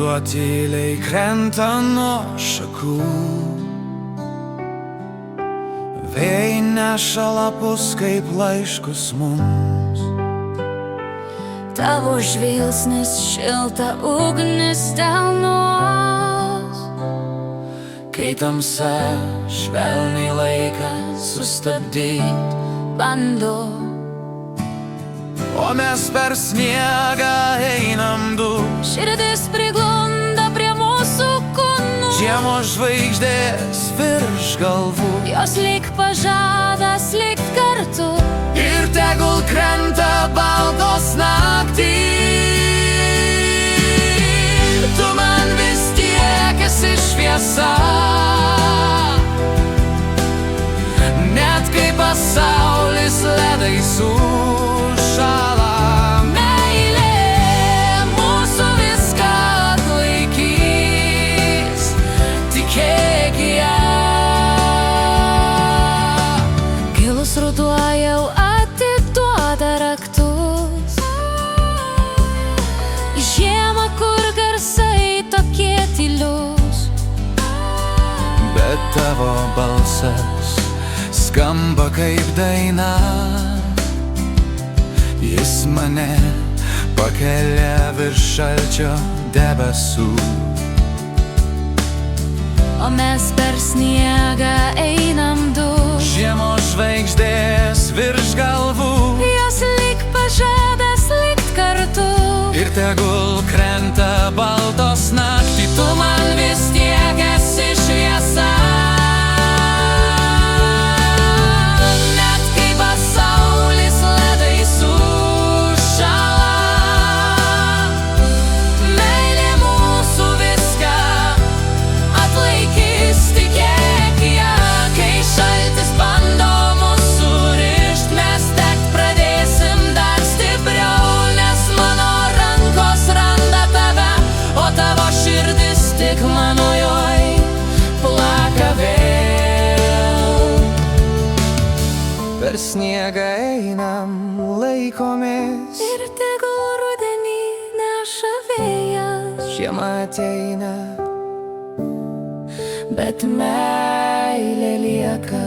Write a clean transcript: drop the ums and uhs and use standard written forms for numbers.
Vanduo tyliai krenta nuo šakų, vėjai neša lapus kaip laiškus mums. Tavo žvilgsnis šilta ugnis delnuos, Kai tamsa švelniai laiką sustabdyt bando. O mes per sniegą einam du, Širdis priglunda prie mūsų kūnų, žiemos žvaigždės virš galvų. jos lyg pažadas likt kartu. Ir tegul krenta baltos naktį, tu man vis tiek esi šviesa. Net kai pasaulis ledai sušąla, Meilė mūsų viską atlaikys, tikėk ją. Gilus ruduo jau atiduoda raktus į žiemą, kur garsai tokie tylius. bet tavo balsas skamba kaip daina. Jis mane pakelia virš šalčio debesų. O mes per sniegą einam du, Žiemos žvaigždės virš galvų. jos lyg pažadas likt kartu. Ir tegul krenta baltos naktį, tu man vis tiek esi šviesa. Net kai pasaulis ledai sušąla, Meilė mūsų viską atlaikys, tikėk ją. kai šaltis bando mus surišt, mes degt pradėsim dar stipriau, nes mano rankos randa tave, o tavo širdis tik mano joj plaka vėl. Per sniegą einam, laikomės, Ir tegul rudenį neša vėjas, žiema ateina, bet meilė lieka.